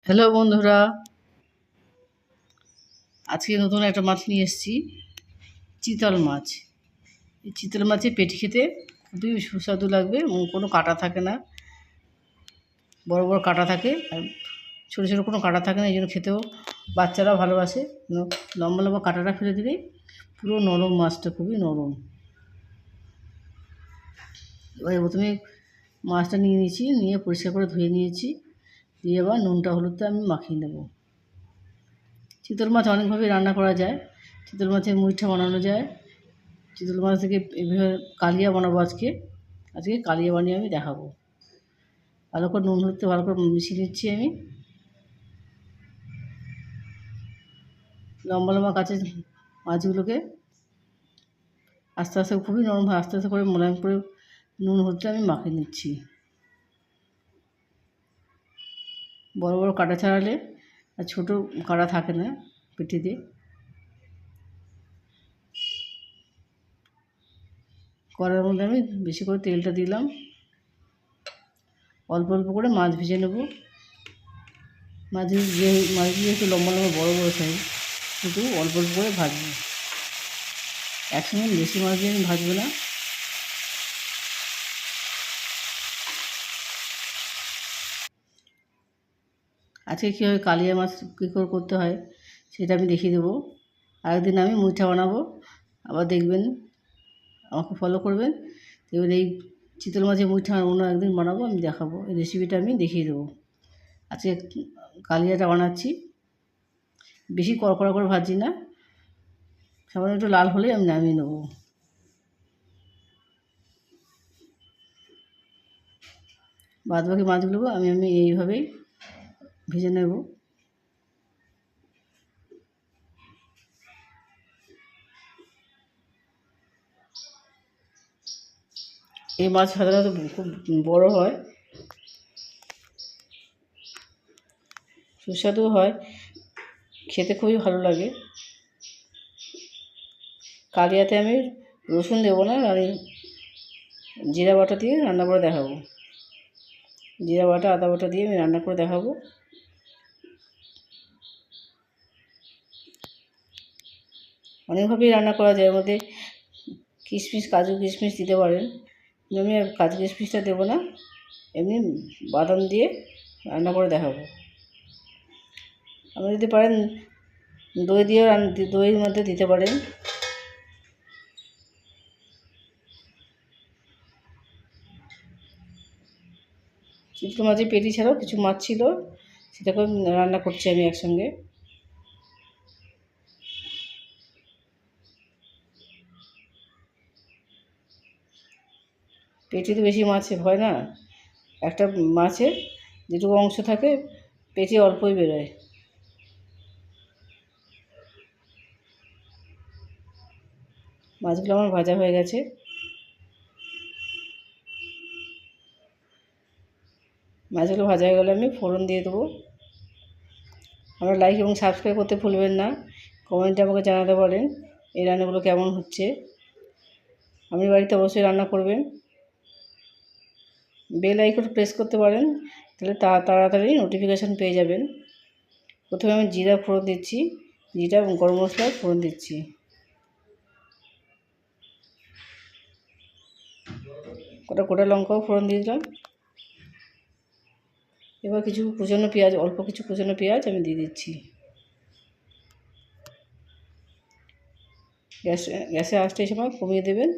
Hello বন্ধুরা, আজকে নতুন একটা মাছ নিয়ে এসেছি, চিতল মাছ। এই চিতল মাছের পেটি খেতে খুবই সুস্বাদু লাগবে এবং কোনো কাঁটা থাকে না, বড় বড় কাঁটা থাকে আর ছোটো ছোটো কোনো কাঁটা থাকে না, এই জন্য খেতেও বাচ্চারাও ভালোবাসে। লম্বা লম্বা কাঁটাটা ফেলে দিলেই পুরো নরম, মাছটা খুবই নরম। এবারে প্রথমে মাছটা নিয়ে নিয়েছি, নিয়ে পরিষ্কার করে ধুয়ে নিয়েছি, দিয়ে আবার নুনটা হলুদটা আমি মাখিয়ে নেব। চিতল মাছ অনেকভাবেই রান্না করা যায়। চিতল মাছের মুইঠা বানানো যায়, চিতল মাছ থেকে এভাবে কালিয়া বানাবো। আজকে কালিয়া বানিয়ে আমি দেখাবো। ভালো করে নুন হলুদটা ভালো করে মিশিয়ে নিচ্ছি আমি। লম্বা লম্বা কাঁচের মাছগুলোকে আস্তে আস্তে, খুবই নরম হয়, আস্তে আস্তে করে মোলায়েম করে নুন হলুদটা আমি মাখিয়ে নিচ্ছি। বড় বড় কাঁটা ছাড়ালে আর ছোটো কাঁটা থাকে না পেটিতে। কড়ার মধ্যে আমি বেশি করে তেলটা দিলাম, অল্প অল্প করে মাছ ভেজে নেব। মাছগুলো একটু লম্বা লম্বা বড় বড় সাইজ, শুধু অল্প অল্প করে ভাজবো, একসঙ্গে বেশি মাছ দিয়ে আমি ভাজবো না। আজকে কীভাবে কালিয়া মাছ কী করে করতে হয় সেটা আমি দেখিয়ে দেবো। আরেকদিন আমি মুইঠা বানাবো, আবার দেখবেন, আমাকে ফলো করবেন। এবার এই চিতল মাছের মুইঠা অন্য একদিন বানাবো, আমি দেখাবো, এই রেসিপিটা আমি দেখিয়ে দেবো। আজকে কালিয়াটা বানাচ্ছি, বেশি কড়কড়া করে ভাজছি না, সামান্য একটু লাল হলেই আমি নামিয়ে নেবো। বাদবাকি মাছগুলো আমি এইভাবেই ভেজে নেব। এই মাছ সাধারণত খুব বড় হয়, সুস্বাদু হয়, খেতে খুবই ভালো লাগে। কালিয়াতে আমি রসুন দেবো না, আমি জিরা বাটা দিয়ে রান্না করে দেখাবো। জিরা বাটা আদা বাটা দিয়ে আমি রান্না করে দেখাবো। অনেকভাবেই রান্না করা যায়, এর মধ্যে কিশমিশ, কাজু কিশমিশ দিতে পারেন, কিন্তু আমি কাজু কিশমিশটা দেবো না, এমনি বাদাম দিয়ে রান্না করে দেখাবো। আপনি যদি পারেন দই দিয়েও দইয়ের মধ্যে দিতে পারেন। চিতল মাছের পেটি ছাড়াও কিছু মাছ ছিল, সেটাকে রান্না করছি আমি একসঙ্গে। পেটিতে বেশি মাছ হয় না, একটা মাছের যেটুকু অংশ থাকে পেটি অল্পই বেরোয়। মাছগুলো আমার ভাজা হয়ে গেছে। মাছগুলো ভাজা হয়ে গেলে আমি ফোড়ন দিয়ে দেবো। আপনারা লাইক এবং সাবস্ক্রাইব করতে ভুলবেন না, কমেন্টে আমাকে জানাতে পারেন এই রান্নাগুলো কেমন হচ্ছে। আপনি বাড়িতে অবশ্যই রান্না করবেন। বেল আইকন প্রেস করতে পারেন, তাহলে তাড়াতাড়ি নোটিফিকেশান পেয়ে যাবেন। প্রথমে আমি জিরা ফোড়ন দিচ্ছি, জিরা এবং গরম মশলা ফোড়ন দিচ্ছি। গোটা লঙ্কাও ফোড়ন দিয়ে দিলাম। এবার কিছু কুচানো পেঁয়াজ, অল্প কিছু কুচানো পেঁয়াজ আমি দিয়ে দিচ্ছি। গ্যাসের আঁচটা এই সময় কমিয়ে দেবেন।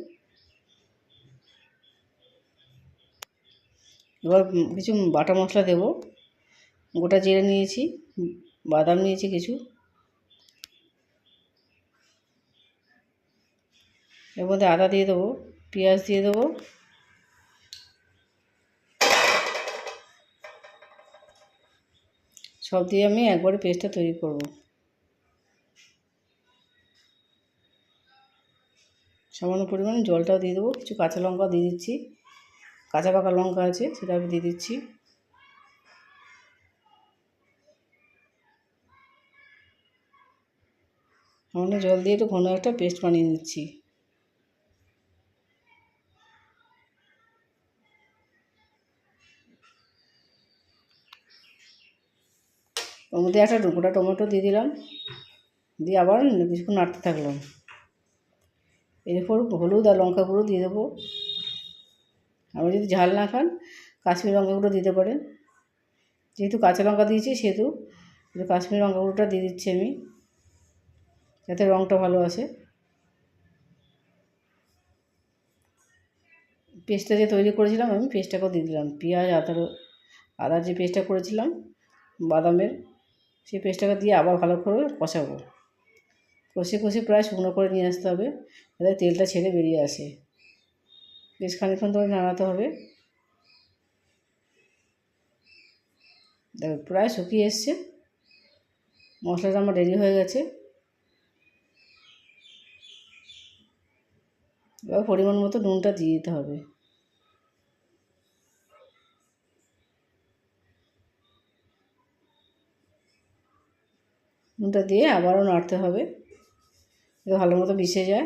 এবার কিছু বাটা মশলা দেব। গোটা জিরে নিয়েছি, বাদাম নিয়েছি কিছু, এর মধ্যে আদা দিয়ে দেবো, পেঁয়াজ দিয়ে দেবো, সব দিয়ে আমি একবারে পেস্টটা তৈরি করব। সামান্য পরিমাণে জলটাও দিয়ে দেবো, কিছু কাঁচা লঙ্কাও দিয়ে দিচ্ছি, কাঁচা পাকা লঙ্কা আছে সেটা আমি দিয়ে দিচ্ছি। সামান্য জল দিয়ে একটু ঘন একটা পেস্ট বানিয়ে নিচ্ছি। ওর মধ্যে একটা গোটা টমেটো দিয়ে দিলাম, দিয়ে আবার কিছুক্ষণ নাড়তে থাকলাম। এরপর হলুদ আর লঙ্কা গুঁড়ো দিয়ে দেবো। আপনি যদি ঝাল না খান কাশ্মীরি লঙ্কা গুঁড়ো দিতে পারেন। যেহেতু কাঁচা লঙ্কা দিয়েছি সেহেতু একটু কাশ্মীরি লঙ্কা গুঁড়োটা দিয়ে দিচ্ছি আমি, যাতে রঙটা ভালো আসে। পেস্টটা যে তৈরি করেছিলাম আমি পেস্টটাকেও দিয়ে দিলাম। পেঁয়াজ আদার যে পেস্টটা করেছিলাম বাদামের, সেই পেস্টটাকে দিয়ে আবার ভালো করে কষাবো। কষে প্রায় শুকনো করে নিয়ে আসতে হবে, যাতে তেলটা ছেড়ে বেরিয়ে আসে। বেশ খানিকক্ষণ ধরে নাড়াতে হবে। দেখো প্রায় শুকিয়ে এসছে, মশলাটা আমার রেডি হয়ে গেছে। এবার পরিমাণ মতো নুনটা দিয়ে দিতে হবে। নুনটা দিয়ে আবারও নাড়তে হবে, যাতে ভালো মতো মিশে যায়।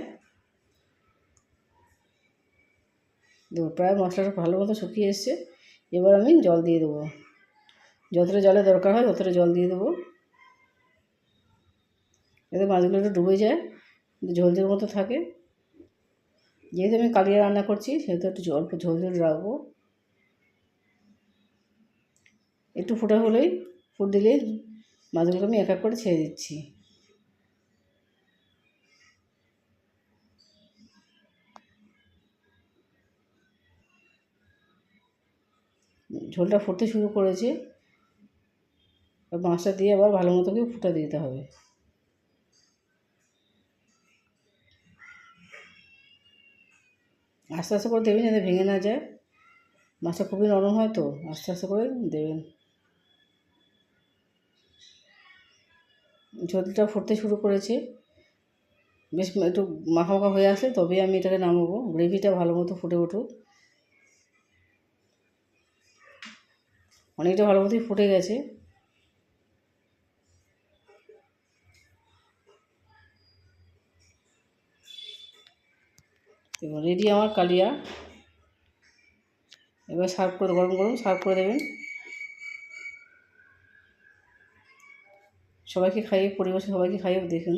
দেখো প্রায় মশলাটা ভালো মতো শুকিয়ে এসছে। এবার আমি জল দিয়ে দেবো, যতটা জলের দরকার হয় ততটা জল দিয়ে দেবো, যাতে মাছগুলো একটু ডুবে যায়, ঝোল ঝোল মতো থাকে। যেহেতু আমি কালিয়া রান্না করছি সেহেতু একটু অল্প ঝোল ঝোল রাখবো। একটু ফুট দিলেই মাছগুলো আমি এক এক করে ছেড়ে দিচ্ছি। ঝোলটা ফুটতে শুরু করেছে, মাছটা দিয়ে আবার ভালো মতো করে ফুটে দিতে হবে। আস্তে আস্তে করে দেবেন যাতে ভেঙে না যায়, মাছটা খুবই নরম হয় তো, আস্তে আস্তে করে দেবেন। ঝোলটা ফুটতে শুরু করেছে, বেশ একটু মাখা মাখা হয়ে আসলে তবেই আমি এটাকে নামাবো। গ্রেভিটা ভালো মতো ফুটে উঠুক। অনেকটা ভালো মতোই ফুটে গেছে। এবার রেডি আমার কালিয়া। এবার গরম গরম সার্ভ করে দেবেন। সবাইকে খাইয়ে পরিবেশে সবাইকে খাইয়ে দেখুন।